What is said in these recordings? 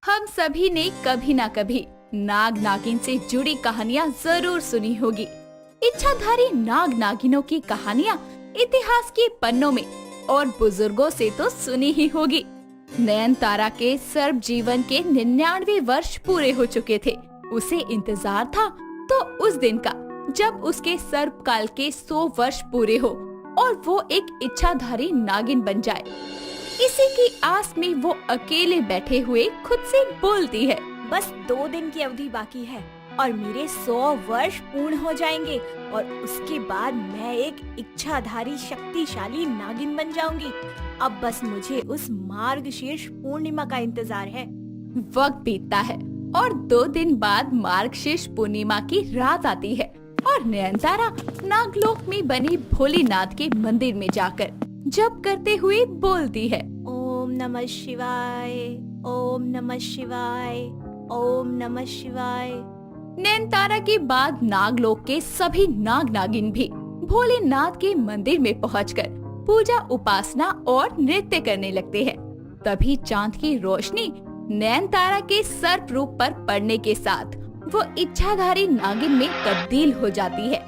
हम सभी ने कभी ना कभी नाग नागिन से जुड़ी कहानियाँ जरूर सुनी होगी। इच्छाधारी नाग नागिनों की कहानियाँ इतिहास के पन्नों में और बुजुर्गों से तो सुनी ही होगी। नयनतारा के सर्प जीवन के 99 वर्ष पूरे हो चुके थे। उसे इंतजार था तो उस दिन का जब उसके सर्प काल के 100 वर्ष पूरे हो और वो एक इच्छाधारी नागिन बन जाए। इसी की आस में वो अकेले बैठे हुए खुद से बोलती है। बस 2 दिन की अवधि बाकी है और मेरे 100 वर्ष पूर्ण हो जाएंगे और उसके बाद मैं एक इच्छाधारी शक्तिशाली नागिन बन जाऊंगी। अब बस मुझे उस मार्गशीर्ष पूर्णिमा का इंतजार है। वक्त बीतता है और 2 दिन बाद मार्गशीर्ष पूर्णिमा की रात आती है और नयनतारा नागलोक में बने भोलेनाथ के मंदिर में जाकर जप करते हुए बोलती है, ओम नमः शिवाय, ओम नमः शिवाय, ओम नमः शिवाय। नयनतारा के बाद नागलोक के सभी नाग नागिन भी भोलेनाथ के मंदिर में पहुंचकर पूजा उपासना और नृत्य करने लगते हैं। तभी चांद की रोशनी नयनतारा के सर्प रूप पर पड़ने के साथ वो इच्छाधारी नागिन में तब्दील हो जाती है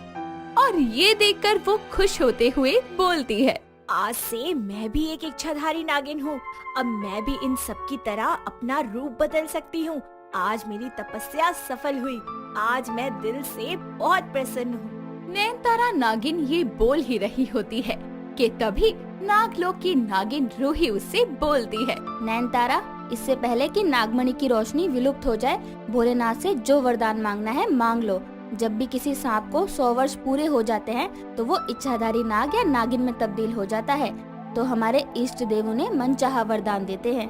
और ये देखकर वो खुश होते हुए बोलती है, आज से मैं भी एक इच्छाधारी नागिन हूँ। अब मैं भी इन सब की तरह अपना रूप बदल सकती हूँ। आज मेरी तपस्या सफल हुई। आज मैं दिल से बहुत प्रसन्न हूँ। नयनतारा नागिन ये बोल ही रही होती है कि तभी नागलोक की नागिन रूही उससे बोलती है, नयनतारा, इससे पहले कि नागमणि की रोशनी विलुप्त हो जाए, भोलेनाथ से जो वरदान मांगना है मांग लो। जब भी किसी सांप को 100 वर्ष पूरे हो जाते हैं तो वो इच्छाधारी नाग या नागिन में तब्दील हो जाता है। तो हमारे इष्ट देव उन्हें मनचाहा वरदान देते हैं।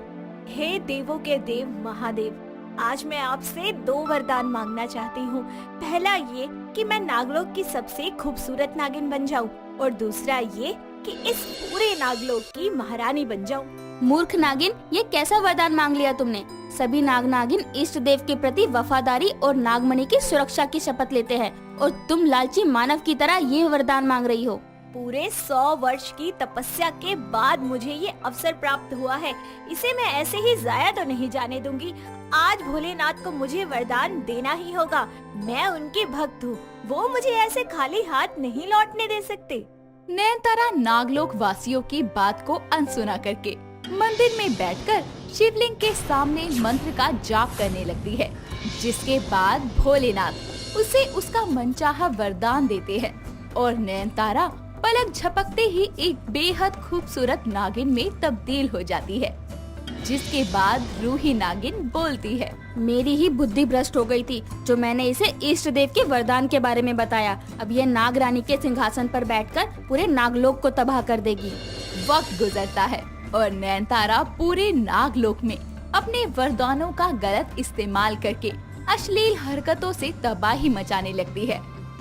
हे देवों के देव महादेव, आज मैं आपसे 2 वरदान मांगना चाहती हूँ। पहला ये कि मैं नागलोक की सबसे खूबसूरत नागिन बन जाऊँ और दूसरा ये कि इस पूरे नागलोक की महारानी बन जाऊँ। मूर्ख नागिन, ये कैसा वरदान मांग लिया तुमने? सभी नाग नागिन इष्ट देव के प्रति वफादारी और नागमणि की सुरक्षा की शपथ लेते हैं और तुम लालची मानव की तरह ये वरदान मांग रही हो। पूरे 100 वर्ष की तपस्या के बाद मुझे ये अवसर प्राप्त हुआ है। इसे मैं ऐसे ही जाया तो नहीं जाने दूंगी। आज भोलेनाथ को मुझे वरदान देना ही होगा। मैं उनके भक्त हूँ, वो मुझे ऐसे खाली हाथ नहीं लौटने दे सकते। नयनतारा नागलोक वासियों की बात को अनसुना करके मंदिर में बैठकर शिवलिंग के सामने मंत्र का जाप करने लगती है, जिसके बाद भोलेनाथ उसे उसका मनचाहा वरदान देते हैं और नयनतारा पलक झपकते ही एक बेहद खूबसूरत नागिन में तब्दील हो जाती है। जिसके बाद रूही नागिन बोलती है, मेरी ही बुद्धि भ्रष्ट हो गई थी जो मैंने इसे इष्ट देव के वरदान के बारे में बताया। अब ये नाग रानी के सिंहासन पर बैठकर पूरे नागलोक को तबाह कर देगी। वक्त गुजरता है और नयनतारा पूरे नागलोक में अपने वरदानों का गलत इस्तेमाल करके अश्लील हरकतों से तबाही मचाने लगती है।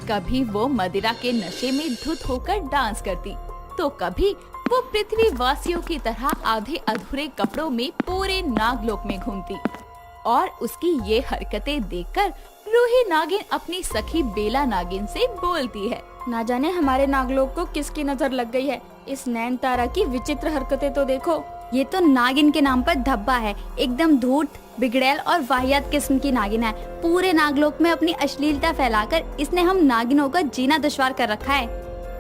कभी वो मदिरा के नशे में धुत होकर डांस करती तो कभी वो पृथ्वी वासियों की तरह आधे अधूरे कपड़ों में पूरे नागलोक में घूमती और उसकी ये हरकतें देखकर रूही नागिन अपनी सखी बेला नागिन से बोलती है, ना जाने हमारे नागलोक को किसकी नजर लग गई है। इस नयनतारा की विचित्र हरकतें तो देखो। ये तो नागिन के नाम पर धब्बा है। एकदम धूर्त, बिगड़ैल और वाहियात किस्म की नागिन है। पूरे नागलोक में अपनी अश्लीलता फैलाकर इसने हम नागिनों का जीना दुश्वार कर रखा है।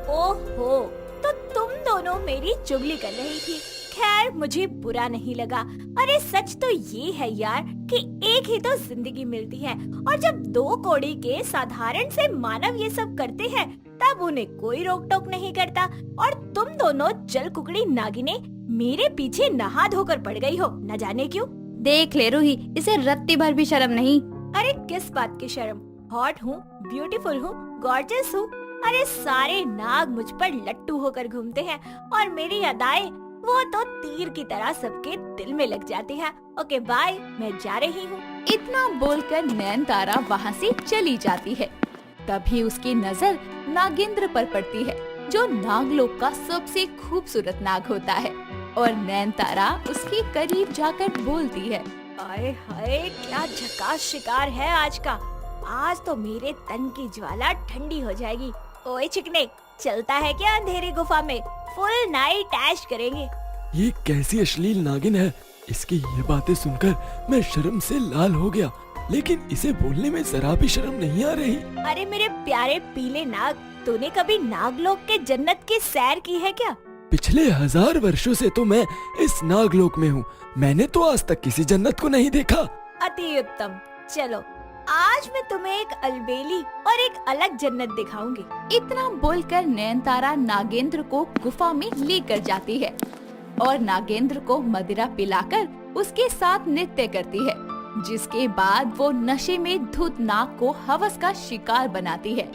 ओहो, तो तुम दोनों मेरी चुगली कर रही थी। खैर, मुझे बुरा नहीं लगा। अरे सच तो ये है यार कि एक ही तो जिंदगी मिलती है और जब 2 कौड़ी के साधारण से मानव ये सब करते हैं तब उन्हें कोई रोक टोक नहीं करता और तुम दोनों जल कुकड़ी नागिने मेरे पीछे नहा धोकर पड़ गई हो, न जाने क्यों। देख ले रूही, इसे रत्ती भर भी शर्म नहीं। अरे किस बात की शर्म? हॉट हूँ, ब्यूटीफुल हूँ, गॉर्जियस हूँ। अरे सारे नाग मुझ पर लट्टू होकर घूमते हैं और मेरी अदाएं वो तो तीर की तरह सबके दिल में लग जाती है। ओके बाय, मैं जा रही हूँ। इतना बोलकर नयनतारा वहाँ से चली जाती है। तभी उसकी नजर नागेंद्र पर पड़ती है, जो नागलोक का सबसे खूबसूरत नाग होता है और नयनतारा उसके करीब जाकर बोलती है, आए हाय, क्या झकास शिकार है आज का। आज तो मेरे तन की ज्वाला ठंडी हो जाएगी। ओए चिकने, चलता है क्या अंधेरी गुफा में? फुल नाइट ऐश करेंगे। ये कैसी अश्लील नागिन है इसकी ये बातें सुनकर मैं शर्म से लाल हो गया, लेकिन इसे बोलने में जरा भी शर्म नहीं आ रही। अरे मेरे प्यारे पीले नाग, तूने कभी नागलोक के जन्नत की सैर की है क्या? पिछले 1000 वर्षों से तो मैं इस नागलोक में हूँ। मैंने तो आज तक किसी जन्नत को नहीं देखा। अति उत्तम। चलो आज मैं तुम्हें एक अलबेली और एक अलग जन्नत दिखाऊंगी। इतना बोलकर नयनतारा नागेंद्र को गुफा में लेकर जाती है और नागेंद्र को मदिरा पिलाकर उसके साथ नृत्य करती है, जिसके बाद वो नशे में धुत नाग को हवस का शिकार बनाती है।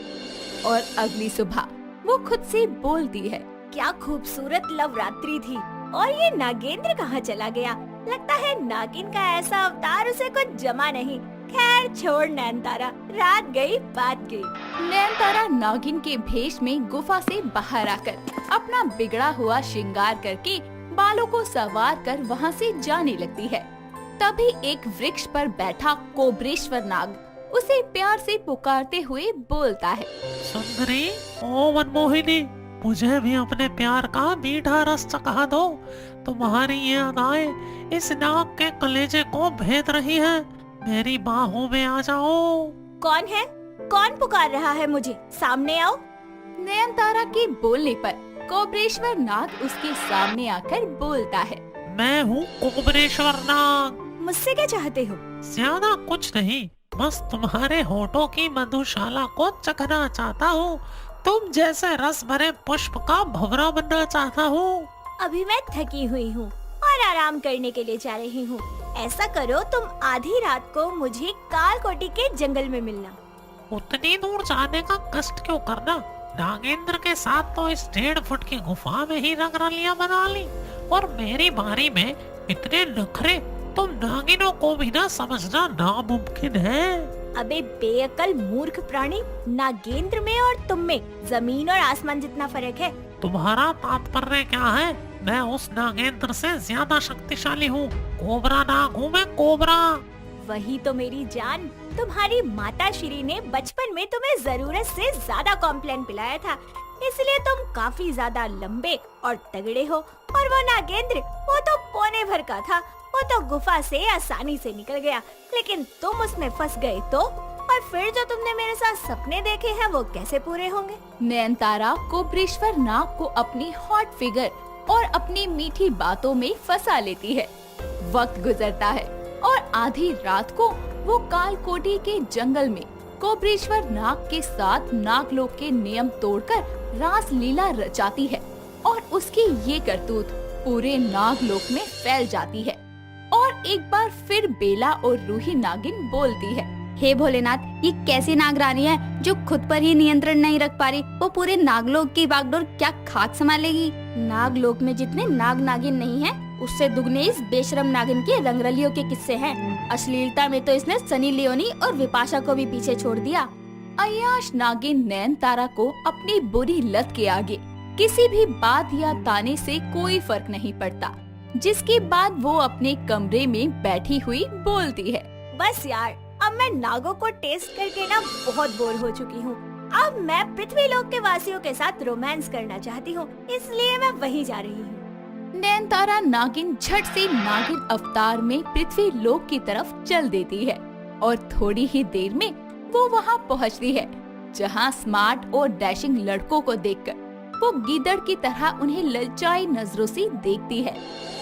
और अगली सुबह वो खुद से बोलती है, क्या खूबसूरत लवरात्रि थी और ये नागेंद्र कहाँ चला गया? लगता है नागिन का ऐसा अवतार उसे कुछ जमा नहीं। खैर छोड़ नयनतारा, रात गई बात गई। नयनतारा नागिन के भेष में गुफा से बाहर आकर अपना बिगड़ा हुआ श्रृंगार करके बालों को संवार कर वहाँ से जाने लगती है। तभी एक वृक्ष पर बैठा कोब्रेश्वर नाग उसे प्यार से पुकारते हुए बोलता है, सुंदरी, ओ मनमोहिनी, मुझे भी अपने प्यार का मीठा रस चखा दो। तुम्हारी ये अदाएं इस नाग के कलेजे को भेद रही है। मेरी बाहों में आ जाओ। कौन है? कौन पुकार रहा है मुझे? सामने आओ। नयनतारा के बोलने पर कोब्रेश्वर नाग उसके सामने आकर बोलता है, मैं हूँ कोब्रेश्वर नाग। मुझसे क्या चाहते हो? ज्यादा कुछ नहीं, बस तुम्हारे होठों की मधुशाला को चखना चाहता हूँ। तुम जैसे रस भरे पुष्प का भंवरा बनना चाहता हूँ। अभी मैं थकी हुई हूँ और आराम करने के लिए जा रही हूँ। ऐसा करो, तुम आधी रात को मुझे कालकोटी के जंगल में मिलना। उतनी दूर जाने का कष्ट क्यों करना? नागेंद्र के साथ तो इस 1.5 फुट की गुफा में ही रंगरलियां बना ली, और मेरी बारी में इतने नखरे तुम नागिनों को भी ना समझना नामुमकिन है। अबे बेअकल मूर्ख प्राणी, नागेंद्र में और तुम में जमीन और आसमान जितना फर्क है। तुम्हारा तात्पर्य क्या है? मैं उस नागेंद्र से ज्यादा शक्तिशाली हूँ। कोबरा नाग हूँ मैं, कोबरा। वही तो मेरी जान, तुम्हारी माता श्री ने बचपन में तुम्हें जरूरत से ज्यादा कॉम्प्लेन पिलाया था, इसलिए तुम काफी ज्यादा लंबे और तगड़े हो। और वो नागेंद्र, वो तो पौने भर का था। वो तो गुफा से आसानी से निकल गया, लेकिन तुम उसमें फंस गए तो? और फिर जो तुमने मेरे साथ सपने देखे हैं वो कैसे पूरे होंगे? नयनतारा कोब्रेश्वर नाग को अपनी हॉट फिगर और अपनी मीठी बातों में फंसा लेती है। वक्त गुजरता है और आधी रात को वो कालकोटी के जंगल में कोब्रेश्वर नाग के साथ नागलोक के नियम तोड़कर रास लीला रचाती है, और उसकी ये करतूत पूरे नागलोक में फैल जाती है। और एक बार फिर बेला और रूही नागिन बोलती है, हे भोलेनाथ, ये कैसी नागरानी है जो खुद पर ही नियंत्रण नहीं रख पा रही। वो पूरे नागलोक की बागडोर क्या खाक संभालेगी? नागलोक में जितने नाग नागिन नहीं हैं, उससे दुगने इस बेशरम नागिन के रंगरलियों के किस्से हैं। अश्लीलता में तो इसने सनी लियोनी और विपाशा को भी पीछे छोड़ दिया। अय्याश नागिन नयनतारा को अपनी बुरी लत के आगे किसी भी बात या ताने से कोई फर्क नहीं पड़ता, जिसके बाद वो अपने कमरे में बैठी हुई बोलती है, बस यार, अब मैं नागों को टेस्ट करके ना बहुत बोर हो चुकी हूँ। अब मैं पृथ्वी लोक के वासियों के साथ रोमांस करना चाहती हूँ, इसलिए मैं वहीं जा रही हूँ। नयनतारा नागिन झट से नागिन अवतार में पृथ्वी लोक की तरफ चल देती है, और थोड़ी ही देर में वो वहाँ पहुँचती है, जहाँ स्मार्ट और डैशिंग लड़कों को देखकर वो गीदड़ की तरह उन्हें ललचाई नजरों से देखती है।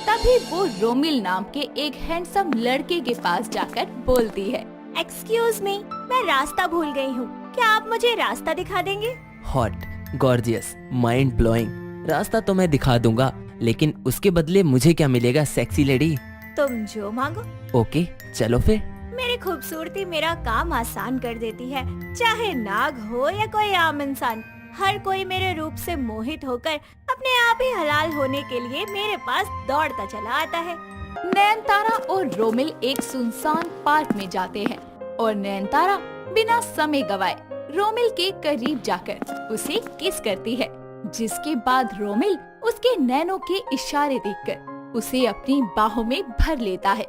तभी वो रोमिल नाम के एक हैंडसम लड़के के पास जाकर बोलती है, एक्सक्यूज मी, मैं रास्ता भूल गई हूँ, क्या आप मुझे रास्ता दिखा देंगे? Hot, gorgeous, mind blowing. रास्ता तो मैं दिखा दूंगा, लेकिन उसके बदले मुझे क्या मिलेगा सेक्सी लेडी? तुम जो मांगो। ओके, चलो फिर। मेरी खूबसूरती मेरा काम आसान कर देती है, चाहे नाग हो या कोई आम इंसान। हर कोई मेरे रूप से मोहित होकर अपने आप ही हलाल होने के लिए मेरे पास दौड़ता चला आता है। नयनतारा और रोमिल एक सुनसान पार्क में जाते हैं, और नयनतारा बिना समय गवाए रोमिल के करीब जाकर उसे किस करती है, जिसके बाद रोमिल उसके नैनों के इशारे देखकर उसे अपनी बाहों में भर लेता है,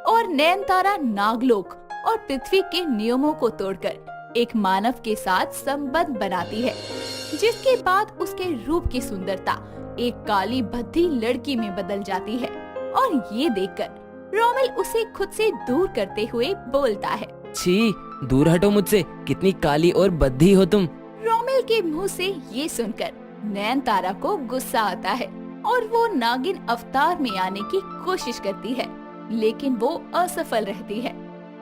और नयनतारा नागलोक और पृथ्वी के नियमों को तोड़कर एक मानव के साथ संबंध बनाती है, जिसके बाद उसके रूप की सुंदरता एक काली भद्दी लड़की में बदल जाती है। और ये देखकर रोमेल उसे खुद से दूर करते हुए बोलता है। छी, दूर हटो मुझसे, कितनी काली और बद्धी हो तुम। रोमेल के मुंह से ये सुनकर नयनतारा को गुस्सा आता है और वो नागिन अवतार में आने की कोशिश करती है, लेकिन वो असफल रहती है।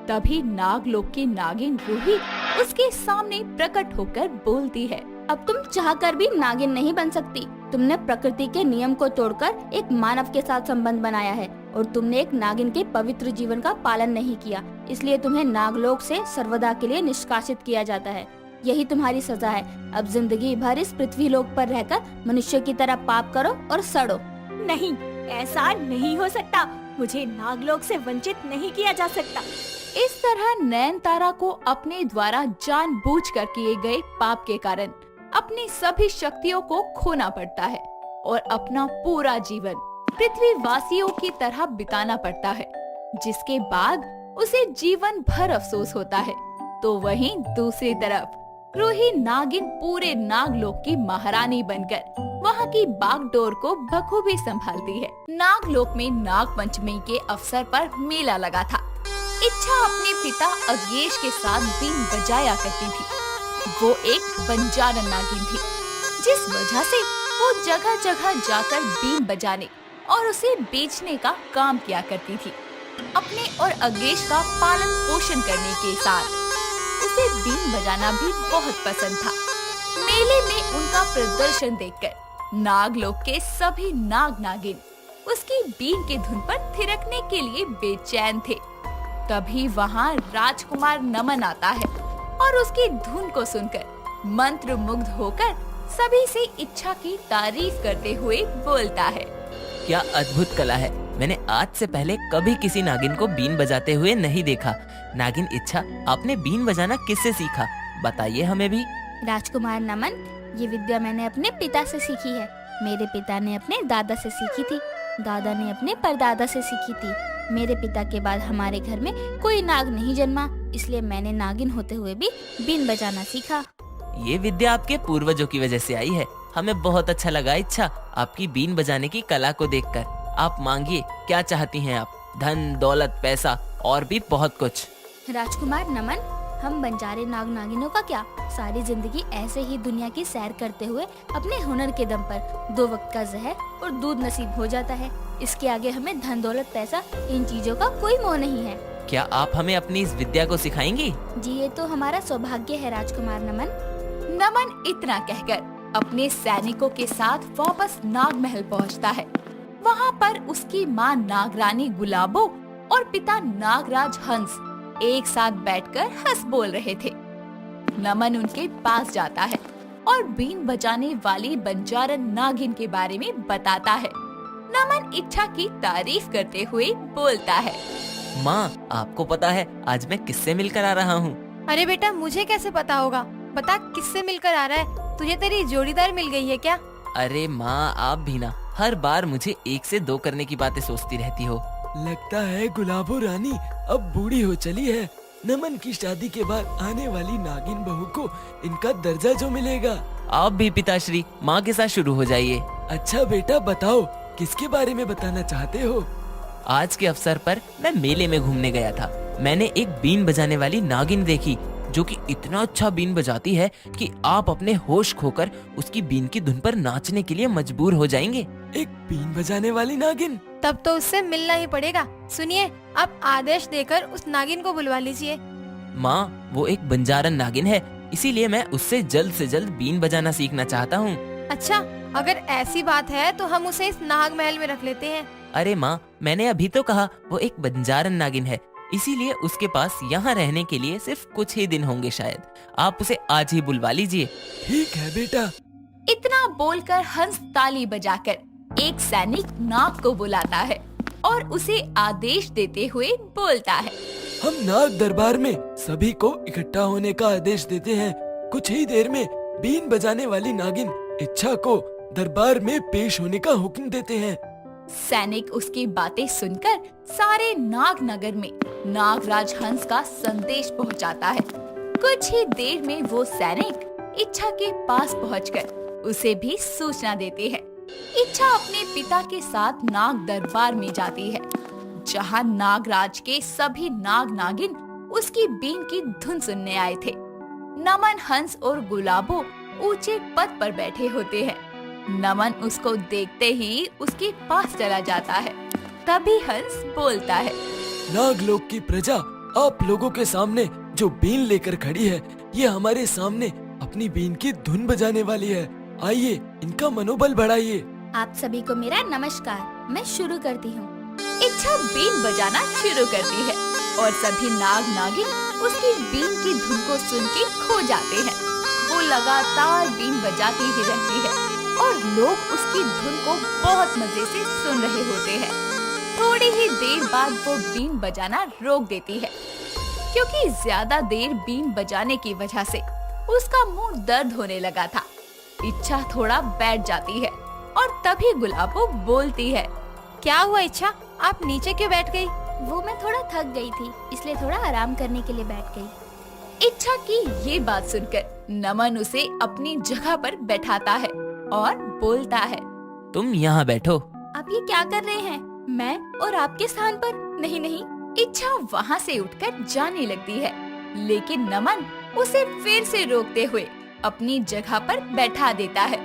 तभी नागलोक की नागिन रूही उसके सामने प्रकट होकर बोलती है। अब तुम चाहकर भी नागिन नहीं बन सकती। तुमने प्रकृति के नियम को तोड़कर एक मानव के साथ संबंध बनाया है और तुमने एक नागिन के पवित्र जीवन का पालन नहीं किया, इसलिए तुम्हें नागलोक से सर्वदा के लिए निष्कासित किया जाता है। यही तुम्हारी सजा है। अब जिंदगी भर इस पृथ्वी लोक पर रहकर मनुष्य की तरह पाप करो और सड़ो। नहीं, ऐसा नहीं हो सकता। मुझे नागलोक से वंचित नहीं किया जा सकता। इस तरह नयनतारा को अपने द्वारा जानबूझकर किए गए पाप के कारण अपनी सभी शक्तियों को खोना पड़ता है और अपना पूरा जीवन पृथ्वी वासियों की तरह बिताना पड़ता है, जिसके बाद उसे जीवन भर अफसोस होता है। तो वहीं दूसरी तरफ रूही नागिन पूरे नागलोक की महारानी बनकर वहाँ की बागडोर को बखूबी संभालती है। नागलोक में नाग पंचमी के अवसर पर मेला लगा था। इच्छा अपने पिता अज्ञेश के साथ बीन बजाया करती थी। वो एक बंजारन नागिन थी, जिस वजह से वो जगह जगह जाकर बीन बजाने और उसे बेचने का काम किया करती थी। अपने और अज्ञेश का पालन पोषण करने के साथ उसे बीन बजाना भी बहुत पसंद था। मेले में उनका प्रदर्शन देखकर नागलोक के सभी नाग नागिन उसकी बीन के धुन पर थिरकने के लिए बेचैन थे। तभी वहाँ राजकुमार नमन आता है और उसकी धुन को सुनकर मंत्र मुग्ध होकर सभी से इच्छा की तारीफ करते हुए बोलता है। क्या अद्भुत कला है। मैंने आज से पहले कभी किसी नागिन को बीन बजाते हुए नहीं देखा। नागिन इच्छा, आपने बीन बजाना किससे सीखा? बताइए हमें भी। राजकुमार नमन, ये विद्या मैंने अपने पिता से सीखी है। मेरे पिता ने अपने दादा से सीखी थी, दादा ने अपने परदादा से सीखी थी। मेरे पिता के बाद हमारे घर में कोई नाग नहीं जन्मा, इसलिए मैंने नागिन होते हुए भी बीन बजाना सीखा। ये विद्या आपके पूर्वजों की वजह से आई है। हमें बहुत अच्छा लगा इच्छा, आपकी बीन बजाने की कला को देखकर। आप मांगिए, क्या चाहती हैं आप? धन, दौलत, पैसा और भी बहुत कुछ। राजकुमार नमन, हम बंजारे नाग नागिनों का क्या, सारी जिंदगी ऐसे ही दुनिया की सैर करते हुए अपने हुनर के दम पर 2 वक्त का जहर और दूध नसीब हो जाता है। इसके आगे हमें धन, दौलत, पैसा, इन चीजों का कोई मोह नहीं है। क्या आप हमें अपनी इस विद्या को सिखाएंगी? जी, ये तो हमारा सौभाग्य है राजकुमार नमन। नमन इतना कहकर अपने सैनिकों के साथ वापस नागमहल पहुंचता है। वहां पर उसकी मां नागरानी गुलाबो और पिता नागराज हंस एक साथ बैठकर हंस बोल रहे थे। नमन उनके पास जाता है और बीन बजाने वाली बंजारन नागिन के बारे में बताता है। नमन इच्छा की तारीफ करते हुए बोलता है। माँ, आपको पता है आज मैं किससे मिलकर आ रहा हूँ? अरे बेटा, मुझे कैसे पता होगा? बता, किससे मिलकर आ रहा है? तुझे तेरी जोड़ीदार मिल गई है क्या? अरे माँ, आप भी ना हर बार मुझे 1 से 2 करने की बातें सोचती रहती हो। लगता है गुलाबो रानी अब बूढ़ी हो चली है। नमन की शादी के बाद आने वाली नागिन बहू को इनका दर्जा जो मिलेगा। आप भी पिताश्री माँ के साथ शुरू हो जाइए। अच्छा बेटा, बताओ किसके बारे में बताना चाहते हो? आज के अवसर पर मैं मेले में घूमने गया था। मैंने एक बीन बजाने वाली नागिन देखी, जो कि इतना अच्छा बीन बजाती है कि आप अपने होश खोकर उसकी बीन की धुन पर नाचने के लिए मजबूर हो जाएंगे। एक बीन बजाने वाली नागिन? तब तो उससे मिलना ही पड़ेगा। सुनिए, आप आदेश देकर उस नागिन को बुलवा लीजिए। माँ, वो एक बंजारन नागिन है, इसीलिए मैं उससे जल्द से जल्द बीन बजाना सीखना चाहता हूँ। अच्छा, अगर ऐसी बात है तो हम उसे इस नाग महल में रख लेते हैं। अरे माँ, मैंने अभी तो कहा वो एक बंजारन नागिन है, इसीलिए उसके पास यहाँ रहने के लिए सिर्फ कुछ ही दिन होंगे शायद। आप उसे आज ही बुलवा लीजिए। ठीक है बेटा। इतना बोलकर हंस ताली बजाकर एक सैनिक नाग को बुलाता है और उसे आदेश देते हुए बोलता है। हम नाग दरबार में सभी को इकट्ठा होने का आदेश देते हैं। कुछ ही देर में बीन बजाने वाली नागिन इच्छा को दरबार में पेश होने का हुक्म देते हैं। सैनिक उसकी बातें सुनकर सारे नाग नगर में नागराज हंस का संदेश पहुंचाता है। कुछ ही देर में वो सैनिक इच्छा के पास पहुंचकर उसे भी सूचना देते हैं। इच्छा अपने पिता के साथ नाग दरबार में जाती है, जहाँ नागराज के सभी नाग नागिन उसकी बीन की धुन सुनने आए थे। नमन, हंस और गुलाबो ऊंचे पद पर बैठे होते हैं। नमन उसको देखते ही उसके पास चला जाता है। तभी हंस बोलता है, नागलोक की प्रजा आप लोगों के सामने जो बीन लेकर खड़ी है, ये हमारे सामने अपनी बीन की धुन बजाने वाली है। आइए इनका मनोबल बढ़ाइए। आप सभी को मेरा नमस्कार। मैं शुरू करती हूँ। इच्छा बीन बजाना शुरू करती है और सभी नाग नागिन उसकी बीन की धुन को सुन के खो जाते हैं। वो लगातार बीन बजाती ही रहती है और लोग उसकी धुन को बहुत मजे से सुन रहे होते हैं। थोड़ी ही देर बाद वो बीन बजाना रोक देती है, क्योंकि ज्यादा देर बीन बजाने की वजह से उसका मुंह दर्द होने लगा था। इच्छा थोड़ा बैठ जाती है और तभी गुलाबो बोलती है, क्या हुआ इच्छा, आप नीचे क्यों बैठ गई? वो मैं थोड़ा थक गई थी, इसलिए थोड़ा आराम करने के लिए बैठ गई। इच्छा की ये बात सुनकर नमन उसे अपनी जगह पर बैठाता है और बोलता है, तुम यहाँ बैठो। आप ये क्या कर रहे हैं? मैं और आपके स्थान पर? नहीं नहीं। इच्छा वहाँ से उठकर जाने लगती है, लेकिन नमन उसे फिर से रोकते हुए अपनी जगह पर बैठा देता है।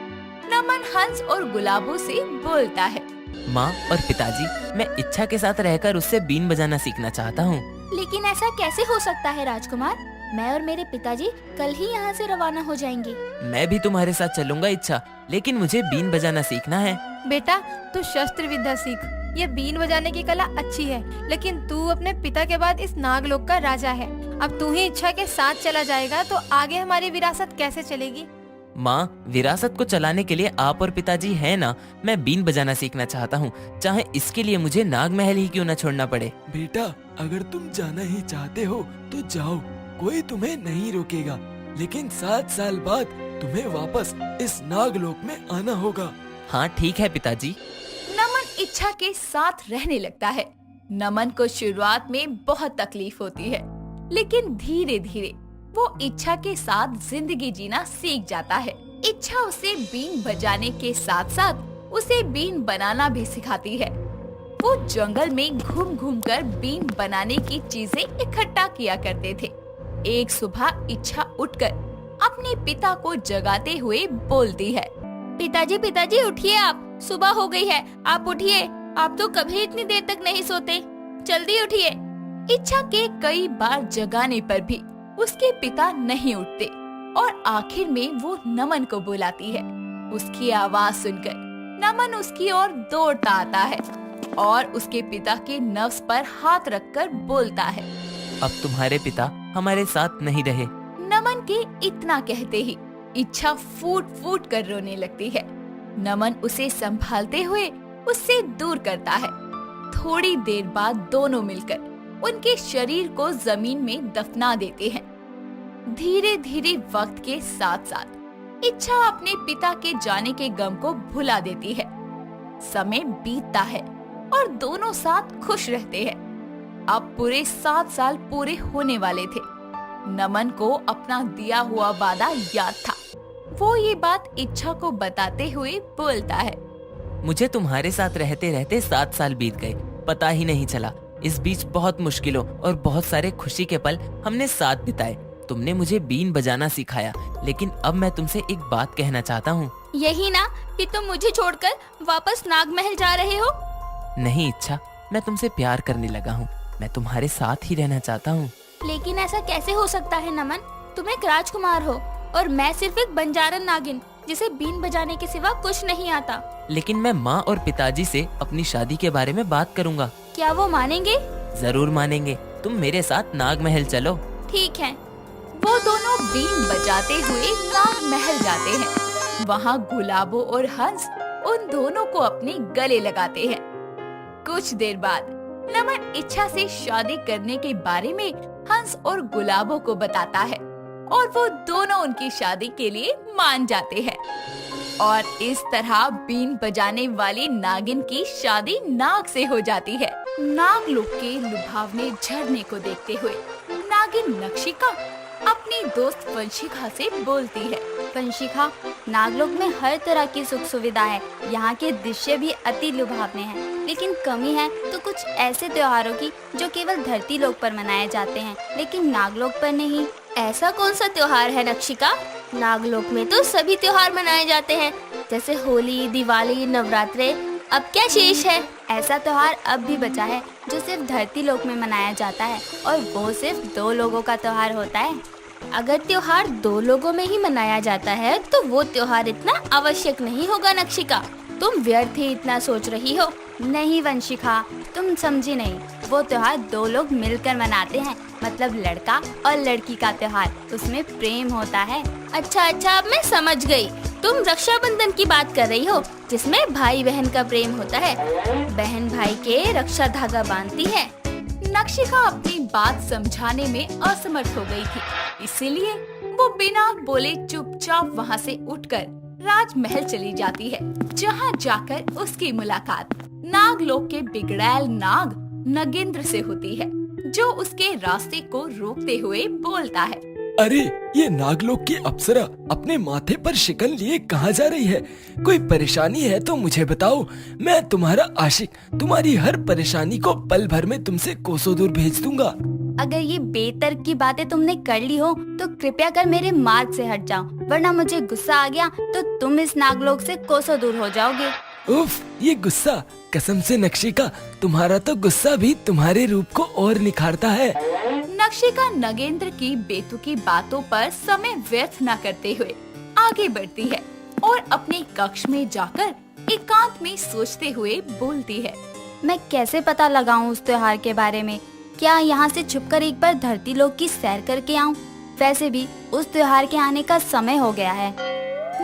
नमन हंस और गुलाबो से बोलता है, माँ और पिताजी, मैं इच्छा के साथ रहकर उससे बीन बजाना सीखना चाहता हूँ। लेकिन ऐसा कैसे हो सकता है राजकुमार? मैं और मेरे पिताजी कल ही यहाँ से रवाना हो जाएंगे। मैं भी तुम्हारे साथ चलूंगा इच्छा, लेकिन मुझे बीन बजाना सीखना है। बेटा, तू शस्त्र विद्या सीख। ये बीन बजाने की कला अच्छी है, लेकिन तू अपने पिता के बाद इस नागलोक का राजा है। अब तू ही इच्छा के साथ चला जाएगा तो आगे हमारी विरासत कैसे चलेगी? माँ, विरासत को चलाने के लिए आप और पिताजी हैं ना। मैं बीन बजाना सीखना चाहता हूँ, चाहे इसके लिए मुझे नागमहल ही क्यों न छोड़ना पड़े। बेटा, अगर तुम जाना ही चाहते हो तो जाओ, कोई तुम्हें नहीं रोकेगा। लेकिन 7 साल बाद तुम्हें वापस इस नागलोक में आना होगा। हाँ ठीक है पिताजी। नमन इच्छा के साथ रहने लगता है। नमन को शुरुआत में बहुत तकलीफ होती है, लेकिन धीरे धीरे वो इच्छा के साथ जिंदगी जीना सीख जाता है। इच्छा उसे बीन बजाने के साथ साथ उसे बीन बनाना भी सिखाती है। वो जंगल में घूम घूम कर बीन बनाने की चीजें इकट्ठा किया करते थे। एक सुबह इच्छा उठकर अपने पिता को जगाते हुए बोलती है, पिताजी पिताजी उठिए, आप सुबह हो गई है, आप उठिए। आप तो कभी इतनी देर तक नहीं सोते, जल्दी उठिए। इच्छा के कई बार जगाने पर भी उसके पिता नहीं उठते और आखिर में वो नमन को बुलाती है। उसकी आवाज सुनकर नमन उसकी ओर दौड़ता आता है और उसके पिता के नफ्स पर हाथ रखकर बोलता है, अब तुम्हारे पिता हमारे साथ नहीं रहे। नमन के इतना कहते ही इच्छा फूट फूट कर रोने लगती है। नमन उसे संभालते हुए उससे दूर करता है। थोड़ी देर बाद दोनों मिलकर उनके शरीर को जमीन में दफना देते हैं। धीरे धीरे वक्त के साथ साथ इच्छा अपने पिता के जाने के गम को भुला देती है। समय बीतता है और दोनों साथ खुश रहते हैं। अब पूरे 7 साल पूरे होने वाले थे। नमन को अपना दिया हुआ वादा याद था। वो ये बात इच्छा को बताते हुए बोलता है, मुझे तुम्हारे साथ रहते रहते 7 साल बीत गए, पता ही नहीं चला। इस बीच बहुत मुश्किलों और बहुत सारे खुशी के पल हमने साथ बिताए। तुमने मुझे बीन बजाना सिखाया, लेकिन अब मैं तुमसे एक बात कहना चाहता हूँ। यही ना कि तुम मुझे छोड़कर वापस नागमहल जा रहे हो? नहीं इच्छा, मैं तुमसे प्यार करने लगा हूँ। मैं तुम्हारे साथ ही रहना चाहता हूँ। लेकिन ऐसा कैसे हो सकता है नमन? तुम एक राजकुमार हो और मैं सिर्फ एक बंजारन नागिन जिसे बीन बजाने के सिवा कुछ नहीं आता। लेकिन मैं माँ और पिताजी से अपनी शादी के बारे में बात करूँगा। क्या वो मानेंगे? जरूर मानेंगे। तुम मेरे साथ नागमहल चलो। ठीक है। वो दोनों बीन बजाते हुए नागमहल जाते हैं। वहाँ गुलाबो और हंस उन दोनों को अपने गले लगाते हैं। कुछ देर बाद नमन इच्छा से शादी करने के बारे में हंस और गुलाबो को बताता है और वो दोनों उनकी शादी के लिए मान जाते हैं। और इस तरह बीन बजाने वाली नागिन की शादी नाग से हो जाती है। नागलोक के लुभावने झरने को देखते हुए नागिन नक्षिका अपनी दोस्त वंशिका से बोलती है, वंशिका, नागलोक में हर तरह की सुख सुविधा है। यहाँ के दृश्य भी अति लुभावने हैं, लेकिन कमी है तो कुछ ऐसे त्योहारों की जो केवल धरती लोक पर मनाए जाते हैं, लेकिन नागलोक पर नहीं। ऐसा कौन सा त्योहार है नक्षिका? नागलोक में तो सभी त्योहार मनाए जाते हैं, जैसे होली, दिवाली, नवरात्रे। अब क्या शेष है? ऐसा त्योहार अब भी बचा है जो सिर्फ धरती लोक में मनाया जाता है, और वो सिर्फ 2 लोगों का त्योहार होता है। अगर त्योहार 2 लोगों में ही मनाया जाता है तो वो त्योहार इतना आवश्यक नहीं होगा नक्षिका। तुम व्यर्थ ही इतना सोच रही हो। नहीं वंशिका, तुम समझी नहीं। वो त्योहार 2 लोग मिलकर मनाते हैं, मतलब लड़का और लड़की का त्योहार। उसमें प्रेम होता है। अच्छा, अब मैं समझ गई। तुम रक्षाबंधन की बात कर रही हो, जिसमें भाई बहन का प्रेम होता है। बहन भाई के रक्षा धागा बांधती है। नक्षिका अपनी बात समझाने में असमर्थ हो गई थी, इसीलिए वो बिना बोले चुपचाप वहाँ से उठकर राजमहल चली जाती है, जहाँ जाकर उसकी मुलाकात नागलोक के बिगड़ैल नाग नगेंद्र से होती है, जो उसके रास्ते को रोकते हुए बोलता है। अरे, ये नागलोक की अप्सरा अपने माथे पर शिकन लिए कहाँ जा रही है? कोई परेशानी है तो मुझे बताओ, मैं तुम्हारा आशिक तुम्हारी हर परेशानी को पल भर में तुमसे कोसों दूर भेज दूंगा। अगर ये बेतर्क की बातें तुमने कर ली हो तो कृपया कर मेरे मार्ग से हट जाओ, वरना मुझे गुस्सा आ गया तो तुम इस नागलोक से कोसों दूर हो जाओगे। उफ, ये गुस्सा! कसम से नक्षिका, तुम्हारा तो गुस्सा भी तुम्हारे रूप को और निखारता है। नक्षिका नगेंद्र की बेतुकी बातों पर समय व्यर्थ न करते हुए आगे बढ़ती है और अपने कक्ष में जाकर एकांत में सोचते हुए बोलती है। मैं कैसे पता लगाऊं उस त्योहार के बारे में? क्या यहाँ से छुपकर एक बार धरती लोक की सैर करके आऊं? वैसे भी उस त्योहार के आने का समय हो गया है।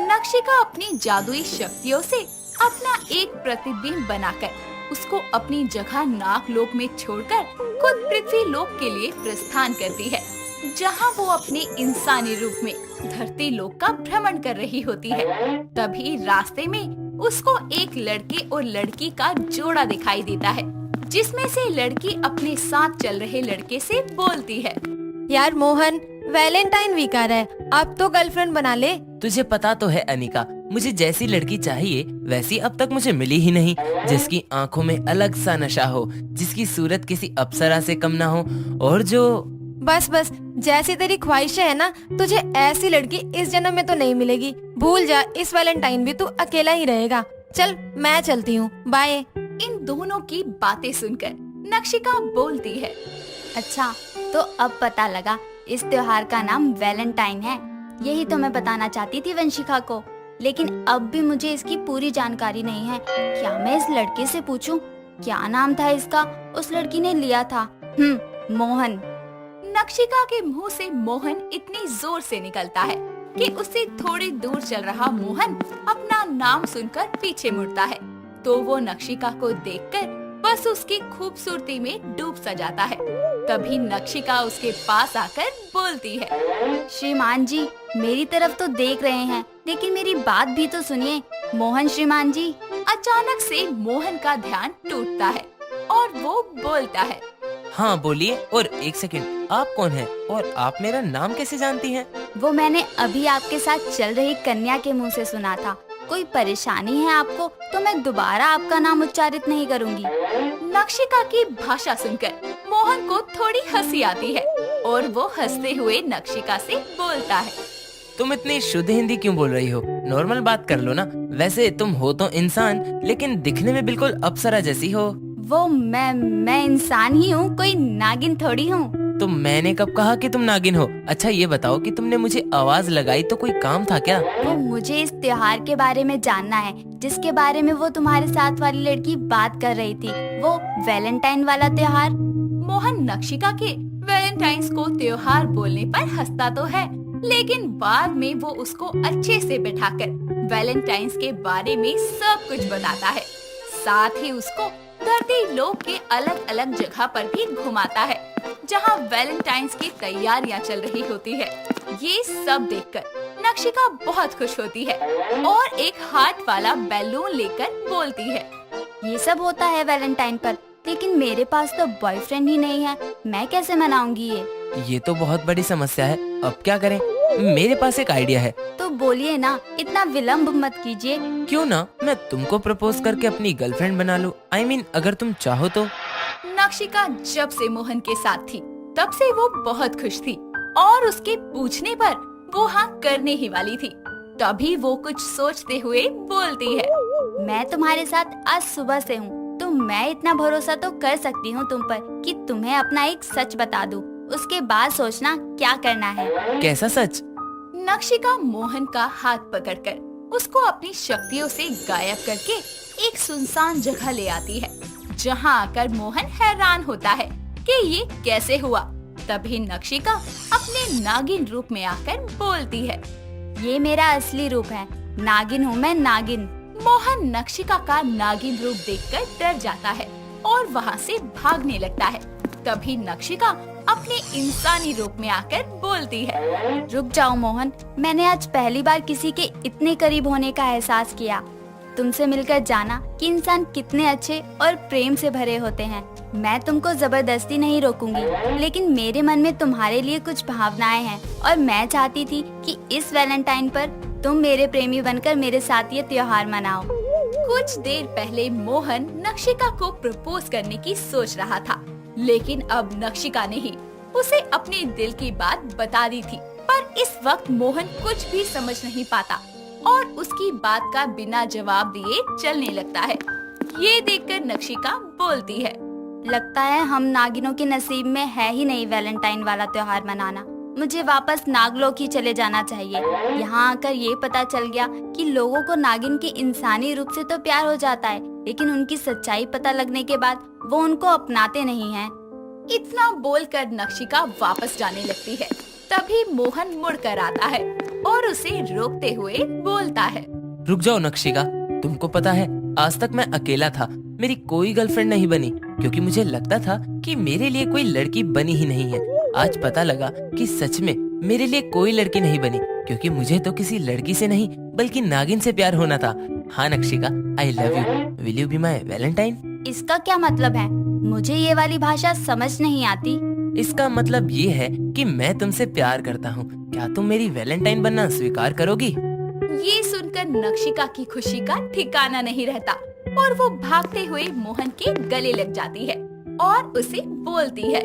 नक्षिका अपनी जादुई शक्तियों से अपना एक प्रतिबिंब बनाकर उसको अपनी जगह नागलोक में छोड़कर खुद पृथ्वी लोक के लिए प्रस्थान करती है, जहाँ वो अपने इंसानी रूप में धरती लोक का भ्रमण कर रही होती है। तभी रास्ते में उसको एक लड़के और लड़की का जोड़ा दिखाई देता है, जिसमें से लड़की अपने साथ चल रहे लड़के से बोलती है। यार मोहन, वैलेंटाइन वीक आ रहा है, अब तो गर्लफ्रेंड बना ले। तुझे पता तो है अनिका, मुझे जैसी लड़की चाहिए वैसी अब तक मुझे मिली ही नहीं, जिसकी आंखों में अलग सा नशा हो, जिसकी सूरत किसी अप्सरा से कम ना हो, और जो बस जैसी तेरी ख्वाहिशें है ना, तुझे ऐसी लड़की इस जन्म में तो नहीं मिलेगी। भूल जा, इस वैलेंटाइन भी तू अकेला ही रहेगा। चल, मैं चलती हूँ, बाय। इन दोनों की बातें सुनकर नक्षिका बोलती है। अच्छा, तो अब पता लगा इस त्योहार का नाम वैलेंटाइन है। यही तो मैं बताना चाहती थी वंशिका को, लेकिन अब भी मुझे इसकी पूरी जानकारी नहीं है। क्या मैं इस लड़के से पूछूं? क्या नाम था इसका? उस लड़की ने लिया था मोहन। नक्षिका के मुंह से मोहन इतनी जोर से निकलता है कि उससे थोड़ी दूर चल रहा मोहन अपना नाम सुनकर पीछे मुड़ता है, तो वो नक्षिका को देखकर बस उसकी खूबसूरती में डूब सा जाता है। तभी नक्षिका उसके पास आकर बोलती है। श्रीमान जी, मेरी तरफ तो देख रहे हैं, लेकिन मेरी बात भी तो सुनिए। मोहन श्रीमान जी। अचानक से मोहन का ध्यान टूटता है और वो बोलता है। हाँ बोलिए, और एक सेकंड, आप कौन हैं और आप मेरा नाम कैसे जानती हैं? वो मैंने अभी आपके साथ चल रही कन्या के मुंह से सुना था। कोई परेशानी है आपको तो मैं दोबारा आपका नाम उच्चारित नहीं करूंगी। नक्षिका की भाषा सुनकर मोहन को थोड़ी हंसी आती है और वो हंसते हुए नक्षिका से बोलता है। तुम इतनी शुद्ध हिंदी क्यों बोल रही हो? नॉर्मल बात कर लो ना। वैसे तुम हो तो इंसान, लेकिन दिखने में बिल्कुल अप्सरा जैसी हो। वो मैं इंसान ही हूँ, कोई नागिन थोड़ी हूँ। तो मैंने कब कहा कि तुम नागिन हो? अच्छा ये बताओ कि तुमने मुझे आवाज लगाई तो कोई काम था क्या? वो मुझे इस त्योहार के बारे में जानना है, जिसके बारे में वो तुम्हारे साथ वाली लड़की बात कर रही थी, वो वैलेंटाइन वाला त्योहार। मोहन नक्षिका के वैलेंटाइंस को त्योहार बोलने पर हंसता तो है, लेकिन बाद में वो उसको अच्छे से बिठाकर वैलेंटाइंस के बारे में सब कुछ बताता है। साथ ही उसको धरती लोक के अलग अलग जगह पर भी घुमाता है, जहाँ वैलेंटाइंस की तैयारियां चल रही होती है। ये सब देखकर नक्षिका बहुत खुश होती है और एक हार्ट वाला बैलून लेकर बोलती है। ये सब होता है वैलेंटाइन पर, लेकिन मेरे पास तो बॉयफ्रेंड ही नहीं है, मैं कैसे मनाऊंगी ये? ये तो बहुत बड़ी समस्या है, अब क्या करें? मेरे पास एक आइडिया है। तो बोलिए ना, इतना विलंब मत कीजिए। क्यों ना मैं तुमको प्रपोज करके अपनी गर्लफ्रेंड बना लूं। I mean, अगर तुम चाहो तो। नक्षिका जब से मोहन के साथ थी तब से वो बहुत खुश थी और उसके पूछने पर वो हाँ करने ही वाली थी। तभी वो कुछ सोचते हुए बोलती है, मैं तुम्हारे साथ आज सुबह से हूँ, तो मैं इतना भरोसा तो कर सकती हूँ तुम पर कि तुम्हें अपना एक सच बता दूँ। उसके बाद सोचना क्या करना है। कैसा सच? नक्षिका मोहन का हाथ पकड़कर उसको अपनी शक्तियों से गायब करके एक सुनसान जगह ले आती है, जहाँ आकर मोहन हैरान होता है कि ये कैसे हुआ। तभी नक्षिका अपने नागिन रूप में आकर बोलती है, ये मेरा असली रूप है, नागिन हूँ मैं, नागिन। मोहन नक्षिका का नागिन रूप देखकर डर जाता है और वहाँ से भागने लगता है। तभी नक्षिका अपने इंसानी रूप में आकर बोलती है, रुक जाओ मोहन, मैंने आज पहली बार किसी के इतने करीब होने का एहसास किया। तुमसे मिलकर जाना कि इंसान कितने अच्छे और प्रेम से भरे होते हैं। मैं तुमको जबरदस्ती नहीं रोकूंगी, लेकिन मेरे मन में तुम्हारे लिए कुछ भावनाएं हैं और मैं चाहती थी कि इस वैलेंटाइन पर तुम मेरे प्रेमी बनकर मेरे साथ ये त्योहार मनाओ। कुछ देर पहले मोहन नक्षिका को प्रपोज करने की सोच रहा था, लेकिन अब नक्षिका ने ही उसे अपने दिल की बात बता दी थी। पर इस वक्त मोहन कुछ भी समझ नहीं पाता और उसकी बात का बिना जवाब दिए चलने लगता है। ये देखकर नक्षिका बोलती है, लगता है हम नागिनों के नसीब में है ही नहीं वैलेंटाइन वाला त्योहार मनाना। मुझे वापस नागलोक ही चले जाना चाहिए। यहाँ आकर ये पता चल गया कि लोगों को नागिन के इंसानी रूप से तो प्यार हो जाता है, लेकिन उनकी सच्चाई पता लगने के बाद वो उनको अपनाते नहीं हैं। इतना बोलकर नक्षिका वापस जाने लगती है। तभी मोहन मुड़कर आता है और उसे रोकते हुए बोलता है, रुक जाओ नक्षिका, तुमको पता है आज तक मैं अकेला था, मेरी कोई गर्लफ्रेंड नहीं बनी, क्योंकि मुझे लगता था कि मेरे लिए कोई लड़की बनी ही नहीं है। आज पता लगा कि सच में मेरे लिए कोई लड़की नहीं बनी, क्योंकि मुझे तो किसी लड़की से नहीं बल्कि नागिन से प्यार होना था। हाँ Nakshika, I love you, will you be my Valentine? इसका क्या मतलब है? मुझे ये वाली भाषा समझ नहीं आती। इसका मतलब ये है कि मैं तुमसे प्यार करता हूँ। क्या तुम मेरी वैलेंटाइन बनना स्वीकार करोगी? ये सुनकर नक्षिका की खुशी का ठिकाना नहीं रहता और वो भागते हुए मोहन के गले लग जाती है और उसे बोलती है,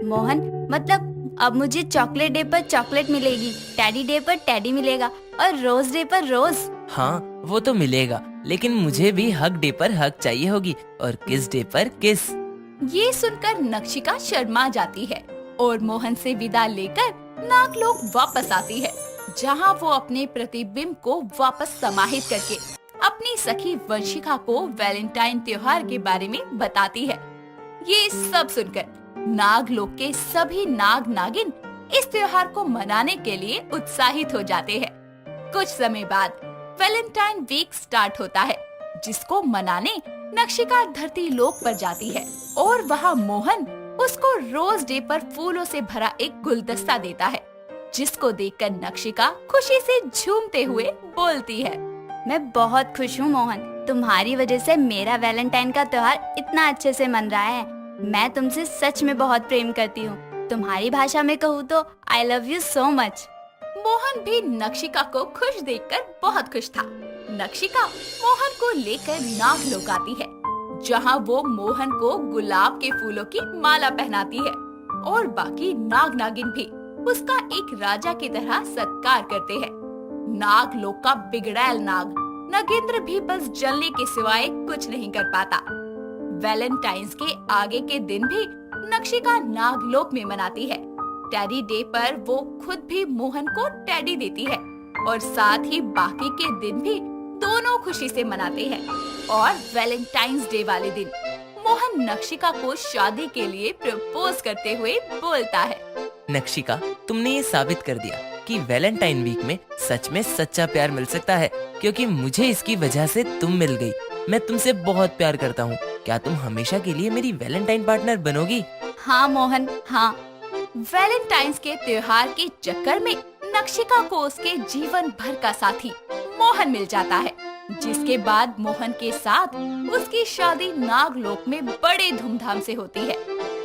मोहन, मतलब अब मुझे चॉकलेट डे पर चॉकलेट मिलेगी, टेडी डे पर टेडी मिलेगा और रोज डे पर रोज? हाँ वो तो मिलेगा, लेकिन मुझे भी हग डे पर हग चाहिए होगी और किस डे पर किस। ये सुनकर नक्षिका शर्मा जाती है और मोहन से विदा लेकर नागलोक वापस आती है, जहाँ वो अपने प्रतिबिंब को वापस समाहित करके अपनी सखी वंशिका को वैलेंटाइन त्योहार के बारे में बताती है। ये सब सुनकर नागलोक के सभी नाग नागिन इस त्योहार को मनाने के लिए उत्साहित हो जाते हैं। कुछ समय बाद वैलेंटाइन वीक स्टार्ट होता है, जिसको मनाने नक्षिका धरती लोक पर जाती है और वहाँ मोहन उसको रोज डे पर फूलों से भरा एक गुलदस्ता देता है, जिसको देखकर नक्षिका खुशी से झूमते हुए बोलती है, मैं बहुत खुश हूँ मोहन, तुम्हारी वजह से मेरा वैलेंटाइन का त्योहार इतना अच्छे से मन रहा है। मैं तुमसे सच में बहुत प्रेम करती हूँ। तुम्हारी भाषा में कहूँ तो आई love you so much. Mohan भी नक्षिका को खुश देखकर बहुत खुश था। नक्षिका मोहन को लेकर नागलोक आती है, जहाँ वो मोहन को गुलाब के फूलों की माला पहनाती है और बाकी नाग नागिन भी उसका एक राजा की तरह सत्कार करते हैं। नागलोक का बिगड़ैल नाग नगेंद्र भी बस जलने के सिवाय कुछ नहीं कर पाता। वैलेंटाइंस के आगे के दिन भी नक्षिका नागलोक में मनाती है। टेडी डे पर वो खुद भी मोहन को टेडी देती है और साथ ही बाकी के दिन भी दोनों खुशी से मनाते हैं। और वैलेंटाइंस डे वाले दिन मोहन नक्षिका को शादी के लिए प्रपोज करते हुए बोलता है, नक्षिका, तुमने ये साबित कर दिया कि वैलेंटाइन वीक में सच में सच्चा प्यार मिल सकता है, क्योंकि मुझे इसकी वजह से तुम मिल गई। मैं तुमसे बहुत प्यार करता हूँ। क्या तुम हमेशा के लिए मेरी वैलेंटाइन पार्टनर बनोगी? हाँ मोहन, हाँ। वैलेंटाइंस के त्योहार के चक्कर में नक्षिका को उसके जीवन भर का साथी मोहन मिल जाता है, जिसके बाद मोहन के साथ उसकी शादी नागलोक में बड़े धूमधाम से होती है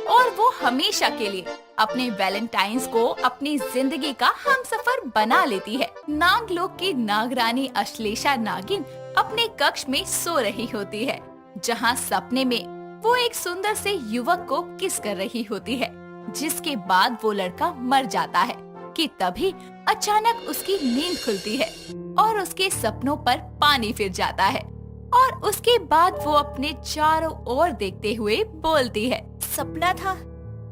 और वो हमेशा के लिए अपने वैलेंटाइंस को अपनी जिंदगी का हमसफर बना लेती है। नागलोक की नागरानी अश्लेषा नागिन अपने कक्ष में सो रही होती है, जहाँ सपने में वो एक सुंदर से युवक को किस कर रही होती है, जिसके बाद वो लड़का मर जाता है कि तभी अचानक उसकी नींद खुलती है और उसके सपनों पर पानी फिर जाता है और उसके बाद वो अपने चारों ओर देखते हुए बोलती है, सपना था,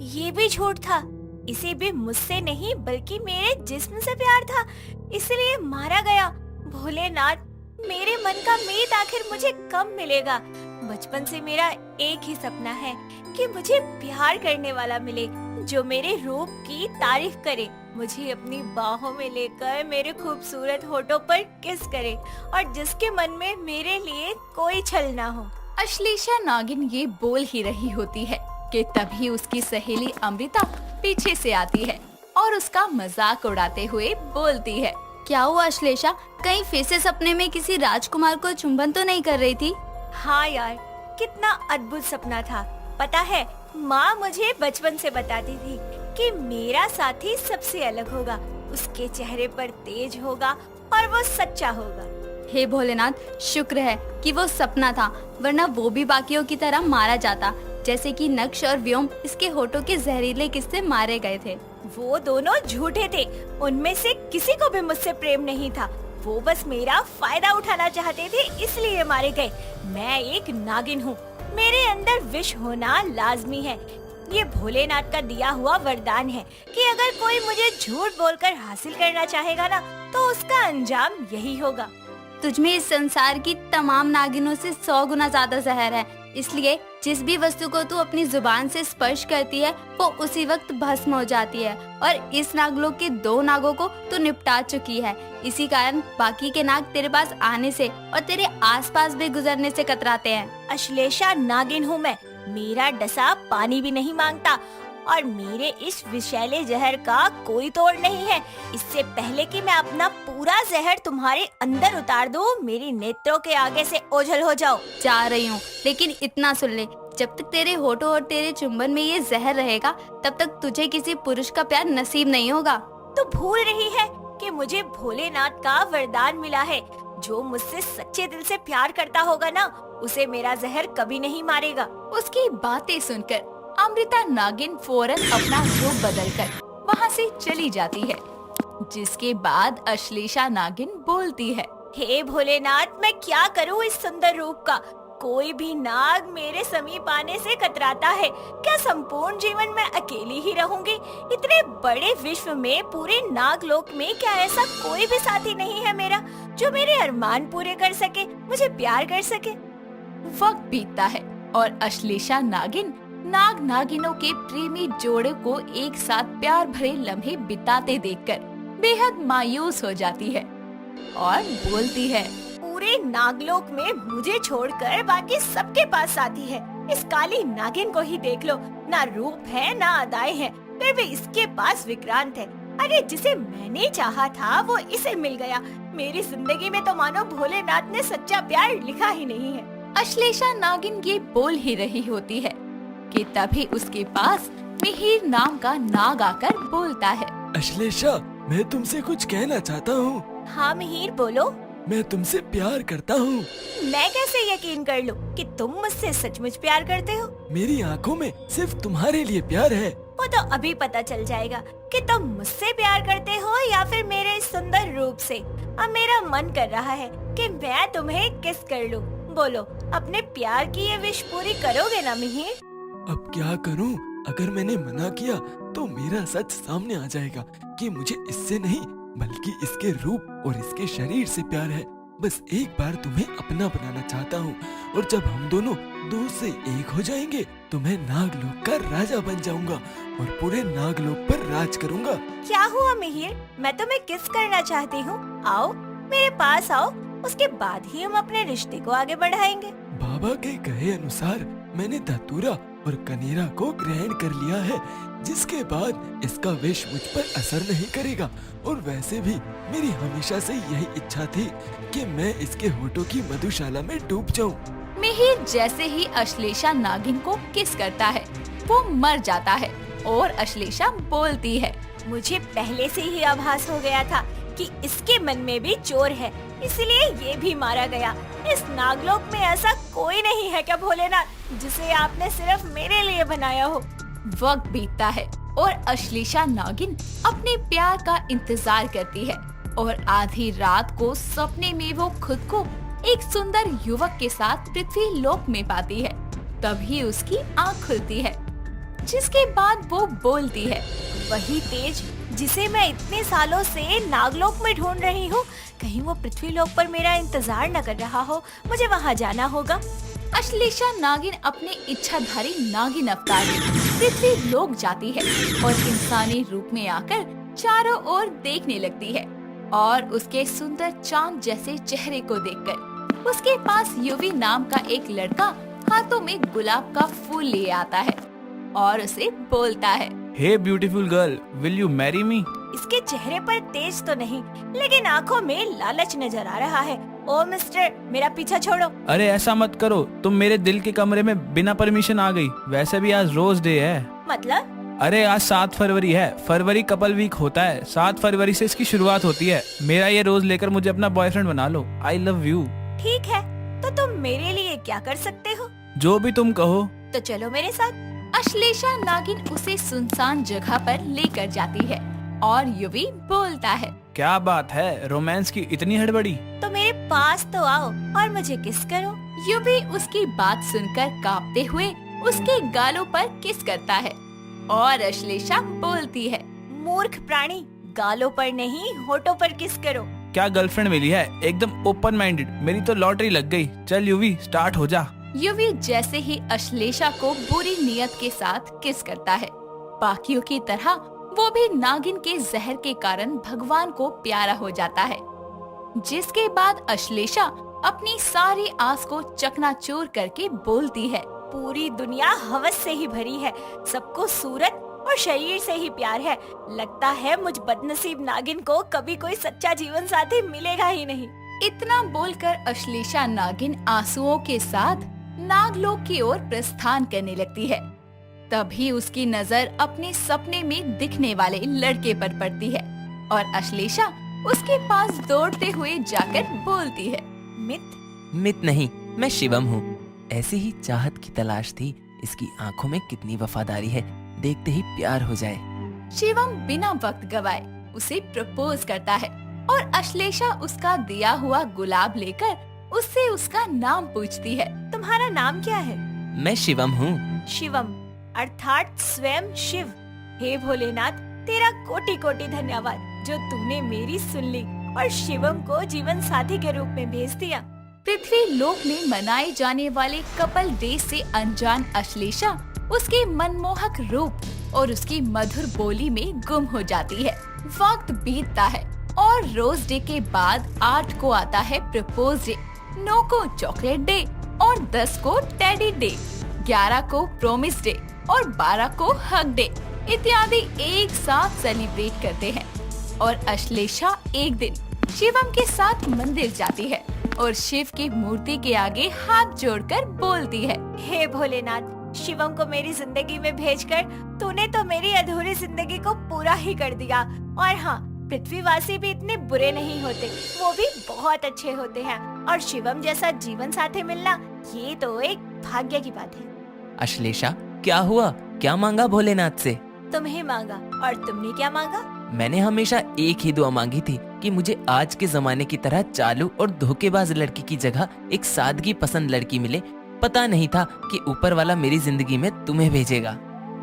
ये भी झूठ था, इसे भी मुझसे नहीं बल्कि मेरे जिस्म से प्यार था, इसलिए मारा गया। भोलेनाथ, मेरे मन का मीत आखिर मुझे कब मिलेगा? बचपन से मेरा एक ही सपना है कि मुझे प्यार करने वाला मिले, जो मेरे रूप की तारीफ करे, मुझे अपनी बाहों में लेकर मेरे खूबसूरत होठों पर किस करे और जिसके मन में मेरे लिए कोई छल ना हो। अश्लेषा नागिन ये बोल ही रही होती है कि तभी उसकी सहेली अमृता पीछे से आती है और उसका मजाक उड़ाते हुए बोलती है, क्या हुआ अश्लेषा, कहीं फिर से सपने में किसी राजकुमार को चुंबन तो नहीं कर रही थी? हाँ यार, कितना अद्भुत सपना था। पता है, माँ मुझे बचपन से बताती थी कि मेरा साथी सबसे अलग होगा, उसके चेहरे पर तेज होगा और वो सच्चा होगा। हे भोलेनाथ, शुक्र है कि वो सपना था, वरना वो भी बाकियों की तरह मारा जाता, जैसे कि नक्श और व्योम इसके होठों के जहरीले किस्से मारे गए थे। वो दोनों झूठे थे, उनमें से किसी को भी मुझसे प्रेम नहीं था, वो बस मेरा फायदा उठाना चाहते थे, इसलिए मारे गए। मैं एक नागिन हूँ, मेरे अंदर विष होना लाजमी है। ये भोलेनाथ का दिया हुआ वरदान है कि अगर कोई मुझे झूठ बोलकर हासिल करना चाहेगा ना, तो उसका अंजाम यही होगा। तुझमें इस संसार की तमाम नागिनों से 100 गुना ज्यादा जहर है, इसलिए जिस भी वस्तु को तू अपनी जुबान से स्पर्श करती है वो उसी वक्त भस्म हो जाती है, और इस नागलोक के 2 नागों को तू निपटा चुकी है। इसी कारण बाकी के नाग तेरे पास आने से और तेरे आसपास भी गुजरने से कतराते हैं। अश्लेषा नागिन हूँ मैं, मेरा डसा पानी भी नहीं मांगता और मेरे इस विषैले जहर का कोई तोड़ नहीं है। इससे पहले कि मैं अपना पूरा जहर तुम्हारे अंदर उतार दूं, मेरी नेत्रों के आगे से ओझल हो जाओ। जा रही हूँ, लेकिन इतना सुन ले, जब तक तेरे होठों और तेरे चुंबन में ये जहर रहेगा तब तक तुझे किसी पुरुष का प्यार नसीब नहीं होगा। तो भूल रही है कि मुझे भोलेनाथ का वरदान मिला है, जो मुझसे सच्चे दिल से प्यार करता होगा ना, उसे मेरा जहर कभी नहीं मारेगा। उसकी बातें सुनकर अमृता नागिन फौरन अपना रूप बदलकर वहाँ से चली जाती है, जिसके बाद अश्लेषा नागिन बोलती है, हे भोलेनाथ, मैं क्या करूँ इस सुंदर रूप का? कोई भी नाग मेरे समीप आने से कतराता है। क्या संपूर्ण जीवन मैं अकेली ही रहूंगी? इतने बड़े विश्व में, पूरे नागलोक में क्या ऐसा कोई भी साथी नहीं है मेरा, जो मेरे अरमान पूरे कर सके, मुझे प्यार कर सके? वक्त बीतता है और अश्लेषा नागिन नाग नागिनों के प्रेमी जोड़े को एक साथ प्यार भरे लम्हे बिताते देखकर बेहद मायूस हो जाती है और बोलती है, पूरे नागलोक में मुझे छोड़कर बाकी सबके पास साथी है। इस काली नागिन को ही देख लो, ना रूप है ना अदाएं हैं, फिर भी इसके पास विक्रांत है। अरे जिसे मैंने चाहा था वो इसे मिल गया। मेरी जिंदगी में तो मानो भोलेनाथ ने सच्चा प्यार लिखा ही नहीं है। अश्लेषा नागिन ये बोल ही रही होती है कि तभी उसके पास मिहिर नाम का नाग आकर बोलता है, अश्लेषा, मैं तुमसे कुछ कहना चाहता हूँ। हाँ मिहिर, बोलो। मैं तुमसे प्यार करता हूँ। मैं कैसे यकीन कर लूं कि तुम मुझसे सचमुच प्यार करते हो? मेरी आंखों में सिर्फ तुम्हारे लिए प्यार है। वो तो अभी पता चल जाएगा कि तुम मुझसे प्यार करते हो या फिर मेरे इस सुंदर रूप से। अब मेरा मन कर रहा है कि मैं तुम्हें किस कर लूं। बोलो, अपने प्यार की ये विश पूरी करोगे ना मिहिर? अब क्या करूं? अगर मैंने मना किया तो मेरा सच सामने आ जाएगा कि मुझे इससे नहीं बल्कि इसके रूप और इसके शरीर से प्यार है। बस एक बार तुम्हें अपना बनाना चाहता हूँ, और जब हम दोनों 2 से 1 हो जाएंगे तो मैं नागलोक का राजा बन जाऊंगा और पूरे नागलोक पर राज करूंगा। क्या हुआ मिहिर? मैं तुम्हें किस करना चाहती हूँ। आओ मेरे पास आओ, उसके बाद ही हम अपने रिश्ते को आगे बढ़ाएंगे। बाबा के कहे अनुसार मैंने धतूरा और कनेरा को ग्रहण कर लिया है, जिसके बाद इसका विष मुझ पर असर नहीं करेगा। और वैसे भी मेरी हमेशा से यही इच्छा थी कि मैं इसके होठों की मधुशाला में डूब जाऊं। मिहिर जैसे ही अश्लेषा नागिन को किस करता है वो मर जाता है और अश्लेषा बोलती है। मुझे पहले से ही आभास हो गया था कि इसके मन में भी चोर है, इसलिए ये भी मारा गया। इस नागलोक में ऐसा कोई नहीं है क्या भोलेनाथ, जिसे आपने सिर्फ मेरे लिए बनाया हो। वक्त बीतता है और अश्लेषा नागिन अपने प्यार का इंतजार करती है और आधी रात को सपने में वो खुद को एक सुंदर युवक के साथ पृथ्वी लोक में पाती है। तभी उसकी आँख खुलती है, जिसके बाद वो बोलती है, वही तेज जिसे मैं इतने सालों से नागलोक में ढूंढ रही हूँ, कहीं वो पृथ्वी लोक पर मेरा इंतजार न कर रहा हो। मुझे वहाँ जाना होगा। अश्लेषा नागिन अपने इच्छाधारी नागिन अवतार में पृथ्वी लोक जाती है और इंसानी रूप में आकर चारों ओर देखने लगती है और उसके सुंदर चांद जैसे चेहरे को देखकर उसके पास युवी नाम का एक लड़का हाथों में गुलाब का फूल लिए आता है और उसे बोलता है, hey beautiful girl, will you marry me? इसके चेहरे पर तेज तो नहीं, लेकिन आंखों में लालच नजर आ रहा है। ओ मिस्टर, मेरा पीछा छोड़ो। अरे ऐसा मत करो, तुम मेरे दिल के कमरे में बिना परमिशन आ गई। वैसे भी आज रोज डे है। मतलब? अरे आज 7 फरवरी है। फरवरी कपल वीक होता है। 7 फरवरी से इसकी शुरुआत होती है। मेरा ये रोज लेकर मुझे अपना बॉयफ्रेंड बना लो। आई लव यू। ठीक है, तो तुम मेरे लिए क्या कर सकते हो? जो भी तुम कहो। तो चलो मेरे साथ। अश्लेषा नागिन उसे सुनसान जगह पर लेकर जाती है और युवी बोलता है, क्या बात है, रोमांस की इतनी हड़बड़ी? तो मेरे पास तो आओ और मुझे किस करो। युवी उसकी बात सुनकर कांपते हुए उसके गालों पर किस करता है और अश्लेषा बोलती है, मूर्ख प्राणी, गालों पर नहीं होठों पर किस करो। क्या गर्लफ्रेंड मिली है? एकदम ओपन माइंडेड। मेरी तो लॉटरी लग गई। चल यूवी, स्टार्ट हो जा। युवी जैसे ही अश्लेषा को बुरी नियत के साथ किस करता है, बाकियों की तरह वो भी नागिन के जहर के कारण भगवान को प्यारा हो जाता है, जिसके बाद अश्लेषा अपनी सारी आस को चकनाचूर करके बोलती है, पूरी दुनिया हवस से ही भरी है, सबको सूरत और शरीर से ही प्यार है। लगता है मुझ बदनसीब नागिन को कभी कोई सच्चा जीवन साथी मिलेगा ही नहीं। इतना बोलकर अश्लेषा नागिन आंसुओं के साथ नागलोक की ओर प्रस्थान करने लगती है। तभी उसकी नजर अपने सपने में दिखने वाले लड़के पर पड़ती है और अश्लेषा उसके पास दौड़ते हुए जाकर बोलती है, मित नहीं, मैं शिवम हूँ। ऐसी ही चाहत की तलाश थी। इसकी आंखों में कितनी वफादारी है, देखते ही प्यार हो जाए। शिवम बिना वक्त गवाए उसे प्रपोज करता है और अश्लेषा उसका दिया हुआ गुलाब लेकर उससे उसका नाम पूछती है। तुम्हारा नाम क्या है? मैं शिवम हूँ। शिवम अर्थात स्वयं शिव। हे भोलेनाथ, तेरा कोटि कोटि धन्यवाद जो तूने मेरी सुन ली और शिवम को जीवन साथी के रूप में भेज दिया। पृथ्वी लोक में मनाए जाने वाले कपल डे से अनजान अश्लेषा उसके मनमोहक रूप और उसकी मधुर बोली में गुम हो जाती है। वक्त बीतता है और रोज डे के बाद 8 को आता है प्रपोज डे, 9 को चॉकलेट डे और 10 को टेडी डे, 11 को प्रोमिस डे और 12 को हग डे इत्यादि एक साथ सेलिब्रेट करते हैं। और अश्लेषा एक दिन शिवम के साथ मंदिर जाती है और शिव की मूर्ति के आगे हाथ जोड़कर बोलती है, हे भोलेनाथ, शिवम को मेरी जिंदगी में भेजकर तूने तो मेरी अधूरी जिंदगी को पूरा ही कर दिया। और हाँ, पृथ्वीवासी भी इतने बुरे नहीं होते, वो भी बहुत अच्छे होते हैं और शिवम जैसा जीवन साथी मिलना ये तो एक भाग्य की बात है। अश्लेषा, क्या हुआ? क्या मांगा भोलेनाथ से? तुम्हें मांगा। और तुमने क्या मांगा? मैंने हमेशा एक ही दुआ मांगी थी कि मुझे आज के जमाने की तरह चालू और धोखेबाज लड़की की जगह एक सादगी पसंद लड़की मिले। पता नहीं था कि ऊपर वाला मेरी जिंदगी में तुम्हें भेजेगा।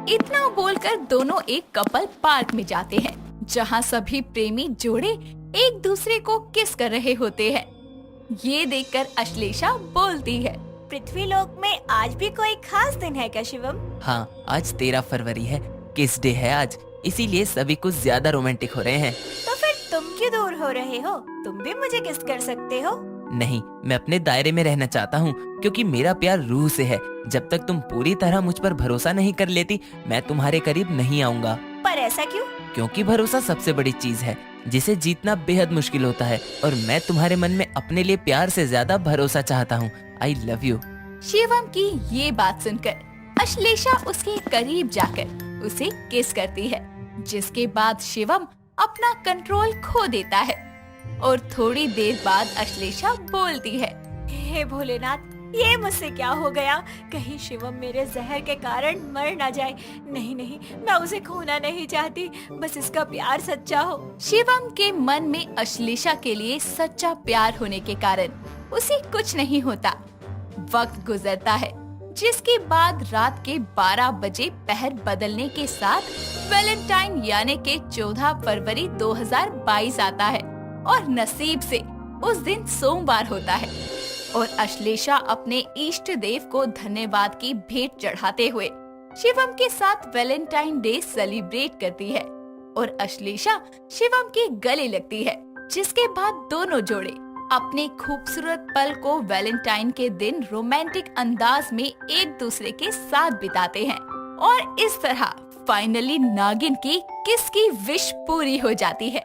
इतना बोलकर दोनों एक कपल पार्क में जाते हैं, जहां सभी प्रेमी जोड़े एक दूसरे को किस कर रहे होते हैं। ये देखकर अश्लेषा बोलती है, पृथ्वी लोक में आज भी कोई खास दिन है क्या शिवम? हाँ, आज 13 फरवरी है, किस डे है आज, इसीलिए सभी कुछ ज्यादा रोमांटिक हो रहे हैं। तो फिर तुम क्यों दूर हो रहे हो? तुम भी मुझे किस कर सकते हो। नहीं, मैं अपने दायरे में रहना चाहता हूँ, क्योंकि मेरा प्यार रूह से है। जब तक तुम पूरी तरह मुझ पर भरोसा नहीं कर लेती, मैं तुम्हारे करीब नहीं आऊँगा। पर ऐसा क्यों? क्योंकि भरोसा सबसे बड़ी चीज है, जिसे जीतना बेहद मुश्किल होता है, और मैं तुम्हारे मन में अपने लिए प्यार से ज्यादा भरोसा चाहता हूँ। आई लव यू। शिवम की ये बात सुनकर अश्लेषा उसके करीब जाकर उसे किस करती है, जिसके बाद शिवम अपना कंट्रोल खो देता है और थोड़ी देर बाद अश्लेषा बोलती है, हे भोलेनाथ, ये मुझसे क्या हो गया? कहीं शिवम मेरे जहर के कारण मर ना जाए। नहीं नहीं, मैं उसे खोना नहीं चाहती, बस इसका प्यार सच्चा हो। शिवम के मन में अश्लेषा के लिए सच्चा प्यार होने के कारण उसे कुछ नहीं होता। वक्त गुजरता है, जिसके बाद रात के 12 बजे पहर बदलने के साथ वैलेंटाइन यानी के 14 फरवरी 2022 आता है और नसीब से उस दिन सोमवार होता है और अश्लेषा अपने इष्ट देव को धन्यवाद की भेंट चढ़ाते हुए शिवम के साथ वैलेंटाइन डे सेलिब्रेट करती है और अश्लेषा शिवम के गले लगती है, जिसके बाद दोनों जोड़े अपने खूबसूरत पल को वैलेंटाइन के दिन रोमांटिक अंदाज में एक दूसरे के साथ बिताते हैं और इस तरह फाइनली नागिन की किस की विश पूरी हो जाती है।